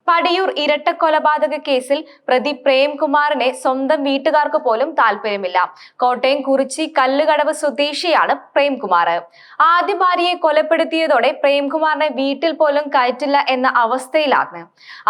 പടിയൂർ ഇരട്ടക്കൊലപാതക കേസിൽ പ്രതി പ്രേംകുമാറിനെ സ്വന്തം വീട്ടുകാർക്ക് പോലും താല്പര്യമില്ല. കോട്ടയം കുറിച്ചി കല്ലുകടവ് സ്വദേശിയാണ് പ്രേംകുമാർ. ആദ്യ ഭാര്യയെ കൊലപ്പെടുത്തിയതോടെ പ്രേംകുമാറിനെ വീട്ടിൽ പോലും കയറ്റില്ല എന്ന അവസ്ഥയിലാണ്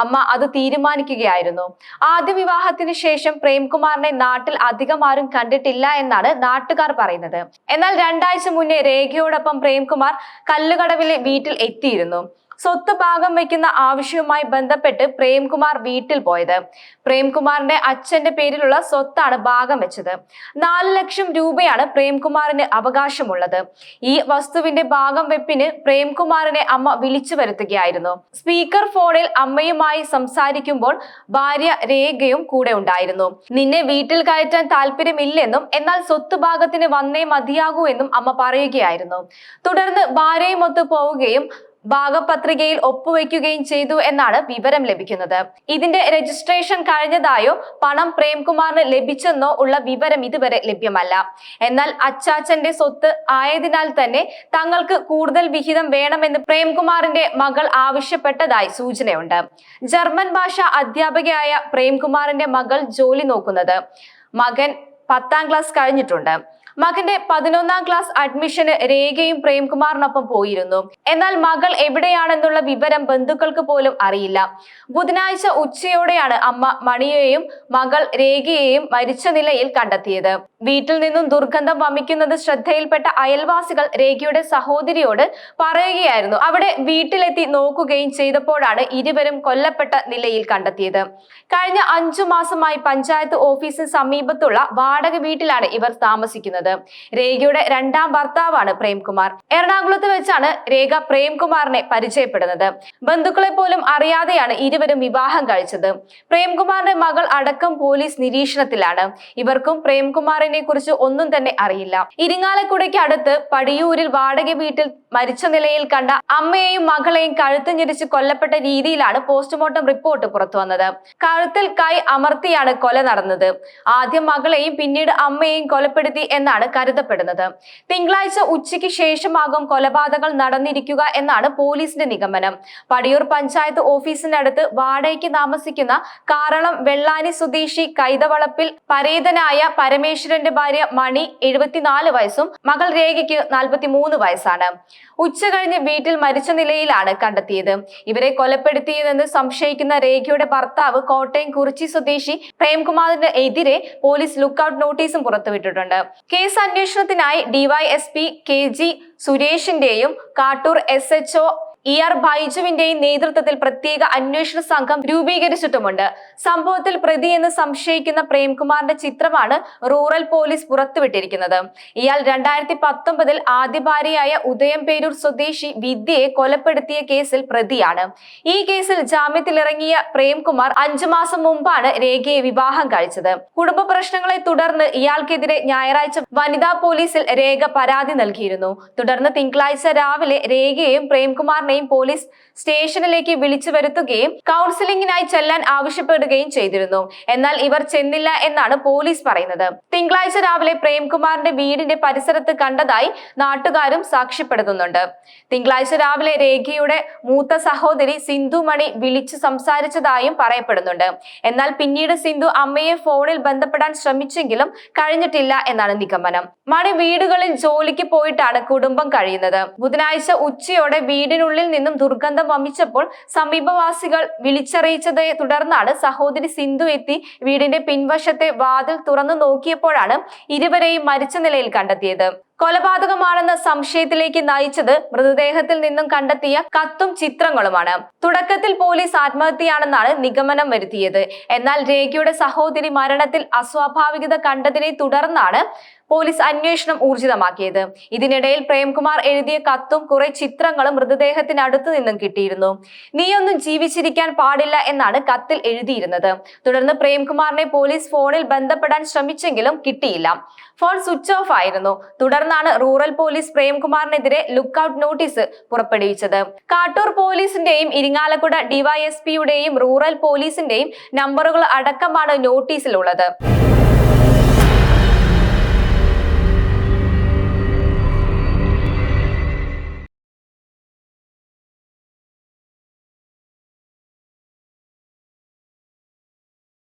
അമ്മ അത് തീരുമാനിക്കുകയായിരുന്നു. ആദ്യ വിവാഹത്തിന് ശേഷം പ്രേംകുമാറിനെ നാട്ടിൽ അധികം ആരും കണ്ടിട്ടില്ല എന്നാണ് നാട്ടുകാർ പറയുന്നത്. എന്നാൽ 2 ആഴ്ച മുന്നേ രേഖയോടൊപ്പം പ്രേംകുമാർ കല്ലുകടവിലെ വീട്ടിൽ എത്തിയിരുന്നു. സ്വത്ത് ഭാഗം വയ്ക്കുന്ന ആവശ്യവുമായി ബന്ധപ്പെട്ട് പ്രേംകുമാർ വീട്ടിൽ പോയത്. പ്രേംകുമാറിന്റെ അച്ഛന്റെ പേരിലുള്ള സ്വത്താണ് ഭാഗം വെച്ചത്. 4 ലക്ഷം രൂപയാണ് പ്രേംകുമാറിന് അവകാശമുള്ളത്. ഈ വസ്തുവിന്റെ ഭാഗം വെപ്പിന് പ്രേംകുമാറിനെ അമ്മ വിളിച്ചു വരുത്തുകയായിരുന്നു. സ്പീക്കർ ഫോണിൽ അമ്മയുമായി സംസാരിക്കുമ്പോൾ ഭാര്യ രേഖയും കൂടെ ഉണ്ടായിരുന്നു. നിന്നെ വീട്ടിൽ കയറ്റാൻ താല്പര്യമില്ലെന്നും എന്നാൽ സ്വത്ത് ഭാഗത്തിന് വന്നേ മതിയാകൂ എന്നും അമ്മ പറയുകയായിരുന്നു. തുടർന്ന് ഭാര്യയുമൊത്ത് പോവുകയും ഭാഗപത്രികയിൽ ഒപ്പുവെക്കുകയും ചെയ്തു എന്നാണ് വിവരം ലഭിക്കുന്നത്. ഇതിന്റെ രജിസ്ട്രേഷൻ കഴിഞ്ഞതായോ പണം പ്രേംകുമാറിന് ലഭിച്ചെന്നോ ഉള്ള വിവരം ഇതുവരെ ലഭ്യമല്ല. എന്നാൽ അച്ചാച്ചന്റെ സ്വത്ത് ആയതിനാൽ തന്നെ തങ്ങൾക്ക് കൂടുതൽ വിഹിതം വേണമെന്ന് പ്രേംകുമാറിന്റെ മകൾ ആവശ്യപ്പെട്ടതായി സൂചനയുണ്ട്. ജർമ്മൻ ഭാഷ അധ്യാപകയായ പ്രേംകുമാറിന്റെ മകൾ ജോലി നോക്കുന്നത്. മകൻ 10ാം ക്ലാസ് കഴിഞ്ഞിട്ടുണ്ട്. മകന്റെ 11ാം ക്ലാസ് അഡ്മിഷന് രേഖയും പ്രേംകുമാറിനൊപ്പം പോയിരുന്നു. എന്നാൽ മകൾ എവിടെയാണെന്നുള്ള വിവരം ബന്ധുക്കൾക്ക് പോലും അറിയില്ല. ബുധനാഴ്ച ഉച്ചയോടെയാണ് അമ്മ മണിയെയും മകൾ രേഖയെയും മരിച്ച നിലയിൽ കണ്ടെത്തിയത്. വീട്ടിൽ നിന്നും ദുർഗന്ധം വമിക്കുന്നത് ശ്രദ്ധയിൽപ്പെട്ട അയൽവാസികൾ രേഖയുടെ സഹോദരിയോട് പറയുകയായിരുന്നു. അവിടെ വീട്ടിലെത്തി നോക്കുകയും ചെയ്തപ്പോഴാണ് ഇരുവരും കൊല്ലപ്പെട്ട നിലയിൽ കണ്ടെത്തിയത്. കഴിഞ്ഞ 5 മാസമായി പഞ്ചായത്ത് ഓഫീസിന് സമീപത്തുള്ള വാടക വീട്ടിലാണ് ഇവർ താമസിക്കുന്നത്. രേഖയുടെ 2ാം ഭർത്താവാണ് പ്രേംകുമാർ. എറണാകുളത്ത് വെച്ചാണ് രേഖ പ്രേംകുമാറിനെ പരിചയപ്പെടുന്നത്. ബന്ധുക്കളെ പോലും അറിയാതെയാണ് ഇരുവരും വിവാഹം കഴിച്ചത്. പ്രേംകുമാറിന്റെ മകൾ അടക്കം പോലീസ് നിരീക്ഷണത്തിലാണ്. ഇവർക്കും പ്രേംകുമാറിനെ കുറിച്ച് ഒന്നും തന്നെ അറിയില്ല. ഇരിങ്ങാലക്കുടയ്ക്ക് അടുത്ത് പടിയൂരിൽ വാടക വീട്ടിൽ മരിച്ച നിലയിൽ കണ്ട അമ്മയെയും മകളെയും കഴുത്ത് ഞെരിച്ച് കൊല്ലപ്പെട്ട രീതിയിലാണ് പോസ്റ്റ്മോർട്ടം റിപ്പോർട്ട് പുറത്തുവന്നത്. കഴുത്തിൽ കൈ അമർത്തിയാണ് കൊല നടന്നത്. ആദ്യം മകളെയും പിന്നീട് അമ്മയെയും കൊലപ്പെടുത്തി എന്നാണ് കരുതപ്പെടുന്നത്. തിങ്കളാഴ്ച ഉച്ചയ്ക്ക് ശേഷമാകും കൊലപാതകങ്ങൾ നടന്നിരിക്കുക എന്നാണ് പോലീസിന്റെ നിഗമനം. പടിയൂർ പഞ്ചായത്ത് ഓഫീസിനടുത്ത് വാടകയ്ക്ക് താമസിക്കുന്ന കാറളം വെള്ളാനി സ്വദേശി കൈതവളപ്പിൽ പരേതനായ പരമേശ്വരന്റെ ഭാര്യ മണി 74 വയസ്സും മകൾ രേഖയ്ക്ക് 43 വയസ്സാണ്. ഉച്ച കഴിഞ്ഞ് വീട്ടിൽ മരിച്ച നിലയിലാണ് കണ്ടെത്തിയത്. ഇവരെ കൊലപ്പെടുത്തിയതെന്ന് സംശയിക്കുന്ന രേഖയുടെ ഭർത്താവ് കോട്ടയം കുറിച്ചി സ്വദേശി പ്രേംകുമാറിന് എതിരെ പോലീസ് ലുക്കൌട്ട് നോട്ടീസും പുറത്തുവിട്ടിട്ടുണ്ട്. കേസ് അന്വേഷണത്തിനായി ഡിവൈഎസ്പി KG സുരേഷിന്റെയും കാട്ടൂർ SHO ER ബൈജുവിന്റെയും നേതൃത്വത്തിൽ പ്രത്യേക അന്വേഷണ സംഘം രൂപീകരിച്ചിട്ടുമുണ്ട്. സംഭവത്തിൽ പ്രതി എന്ന് സംശയിക്കുന്ന പ്രേംകുമാറിന്റെ ചിത്രമാണ് റൂറൽ പോലീസ് പുറത്തുവിട്ടിരിക്കുന്നത്. ഇയാൾ 2019 ആദ്യ ഭാര്യയായ ഉദയംപേരൂർ സ്വദേശി വിദ്യയെ കൊലപ്പെടുത്തിയ കേസിൽ പ്രതിയാണ്. ഈ കേസിൽ ജാമ്യത്തിലിറങ്ങിയ പ്രേംകുമാർ 5 മാസം മുമ്പാണ് രേഖയെ വിവാഹം കഴിച്ചത്. കുടുംബ പ്രശ്നങ്ങളെ തുടർന്ന് ഇയാൾക്കെതിരെ ഞായറാഴ്ച വനിതാ പോലീസിൽ രേഖ പരാതി നൽകിയിരുന്നു. തുടർന്ന് തിങ്കളാഴ്ച രാവിലെ രേഖയെയും പ്രേംകുമാറിനെയും പോലീസ് സ്റ്റേഷനിലേക്ക് വിളിച്ചു വരുത്തുകയും കൗൺസിലിംഗിനായി ചെല്ലാൻ ആവശ്യപ്പെടുകയും ചെയ്തിരുന്നു. എന്നാൽ ഇവർ ചെന്നില്ല എന്നാണ് പോലീസ് പറയുന്നത്. തിങ്കളാഴ്ച രാവിലെ പ്രേംകുമാറിന്റെ വീടിന്റെ പരിസരത്ത് കണ്ടതായി നാട്ടുകാരും സാക്ഷ്യപ്പെടുത്തുന്നുണ്ട്. തിങ്കളാഴ്ച രാവിലെ രേഖയുടെ മൂത്ത സഹോദരി സിന്ധു മണി വിളിച്ചു സംസാരിച്ചതായും പറയപ്പെടുന്നുണ്ട്. എന്നാൽ പിന്നീട് സിന്ധു അമ്മയെ ഫോണിൽ ബന്ധപ്പെടാൻ ശ്രമിച്ചെങ്കിലും കഴിഞ്ഞിട്ടില്ല എന്നാണ് നിഗമനം. മണി വീടുകളിൽ ജോലിക്ക് പോയിട്ടാണ് കുടുംബം കഴിയുന്നത്. ബുധനാഴ്ച ഉച്ചയോടെ വീടിനുള്ളിൽ നിന്നും ദുർഗന്ധം വമിച്ചപ്പോൾ സമീപവാസികൾ വിളിച്ചറിയിച്ചതെ തുടർന്നാണ് സഹോദരി സിന്ധു എത്തി വീടിന്റെ പിൻവശത്തെ വാതിൽ തുറന്നു നോക്കിയപ്പോഴാണ് ഇരുവരെയും മരിച്ച നിലയിൽ കണ്ടെത്തിയത്. കൊലപാതകമാണെന്ന സംശയത്തിലേക്ക് നയിച്ചത് മൃതദേഹത്തിൽ നിന്നും കണ്ടെത്തിയ കത്തും ചിത്രങ്ങളുമാണ്. തുടക്കത്തിൽ പോലീസ് ആത്മഹത്യയാണെന്നാണ് നിഗമനം വരുത്തിയത്. എന്നാൽ രേഖയുടെ സഹോദരി മരണത്തിൽ അസ്വാഭാവികത കണ്ടതിനെ തുടർന്നാണ് പോലീസ് അന്വേഷണം ഊർജിതമാക്കിയത്. ഇതിനിടയിൽ പ്രേംകുമാർ എഴുതിയ കത്തും കുറെ ചിത്രങ്ങളും മൃതദേഹത്തിനടുത്തു നിന്നും കിട്ടിയിരുന്നു. നീയൊന്നും ജീവിച്ചിരിക്കാൻ പാടില്ല എന്നാണ് കത്തിൽ എഴുതിയിരുന്നത്. തുടർന്ന് പ്രേംകുമാറിനെ പോലീസ് ഫോണിൽ ബന്ധപ്പെടാൻ ശ്രമിച്ചെങ്കിലും കിട്ടിയില്ല. ഫോൺ സ്വിച്ച് ഓഫ് ആയിരുന്നു. തുടർന്നാണ് റൂറൽ പോലീസ് പ്രേംകുമാറിനെതിരെ ലുക്കൌട്ട് നോട്ടീസ് പുറപ്പെടുവിച്ചത്. കാട്ടൂർ പോലീസിന്റെയും ഇരിങ്ങാലക്കുട ഡിവൈഎസ്പിയുടെയും റൂറൽ പോലീസിന്റെയും നമ്പറുകൾ അടക്കമാണ് നോട്ടീസിലുള്ളത്.